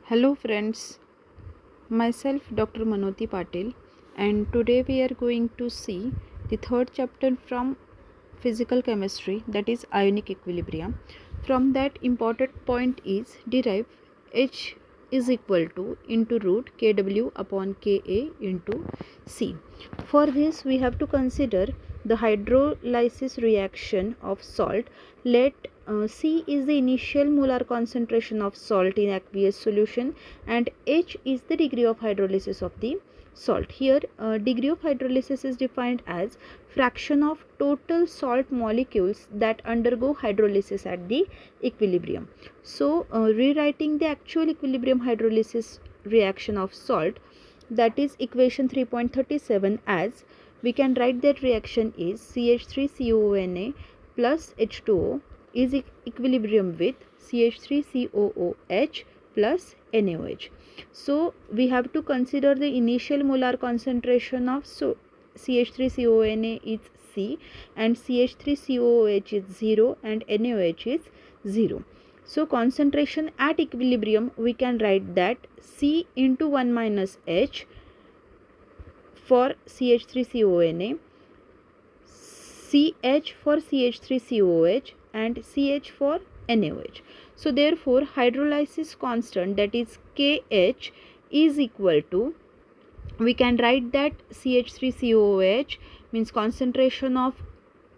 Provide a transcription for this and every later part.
Hello friends, myself Dr. Manoti Patil, and today we are going to see the third chapter from physical chemistry, that is ionic equilibrium. From that, important point is derive H is equal to into root Kw upon Ka into C. For this we have to consider the hydrolysis reaction of salt. Let C is the initial molar concentration of salt in aqueous solution and H is the degree of hydrolysis of the salt. Here degree of hydrolysis is defined as fraction of total salt molecules that undergo hydrolysis at the equilibrium. So rewriting the actual equilibrium hydrolysis reaction of salt, that is equation 3.37, as we can write that reaction is CH3COONA plus H2O is equilibrium with CH3COOH plus NaOH. So we have to consider the initial molar concentration of CH3CONA is C and CH3COOH is 0 and NaOH is 0. So concentration at equilibrium, we can write that C into 1 minus H for CH3CONA, CH for CH3COOH and CH for NaOH. So therefore hydrolysis constant, that is Kh, is equal to, we can write that CH3COOH means concentration of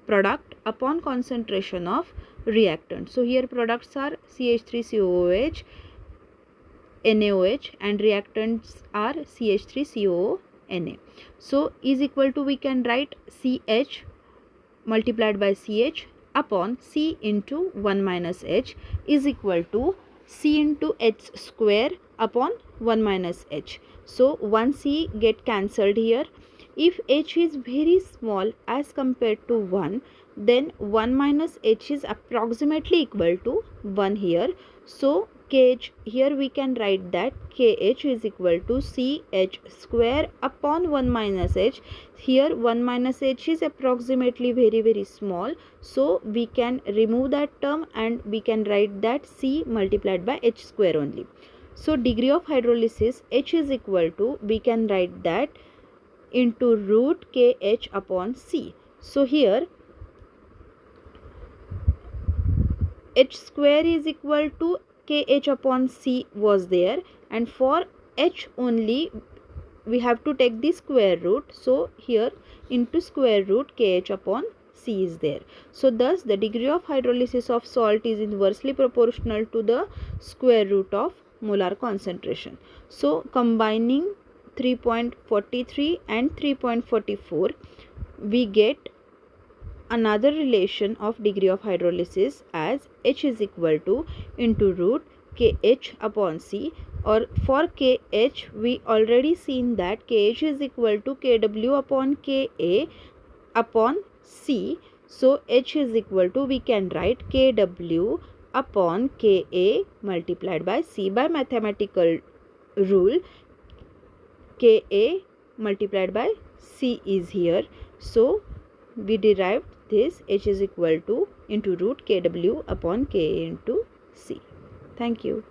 product upon concentration of reactant. So here products are CH3COOH, NaOH and reactants are CH3COONA. So is equal to, we can write CH multiplied by CH upon C into 1 minus H is equal to C into H square upon 1 minus H. So 1 C get cancelled here. If H is very small as compared to 1, then 1 minus H is approximately equal to 1 here. So KH, here we can write that KH is equal to CH square upon 1 minus H. Here 1 minus H is approximately very small. So we can remove that term and we can write that C multiplied by H square only. So degree of hydrolysis H is equal to, we can write that into root KH upon C. So here H square is equal to KH upon C was there, and for H only we have to take the square root. So here into square root KH upon C is there. So thus the degree of hydrolysis of salt is inversely proportional to the square root of molar concentration. So combining 3.43 and 3.44, we get another relation of degree of hydrolysis as H is equal to into root KH upon C, or for KH we already seen that KH is equal to KW upon KA upon C. So H is equal to, we can write KW upon KA multiplied by C. By mathematical rule, KA multiplied by C is here. So we derived this H is equal to into root KW upon KA into C. Thank you.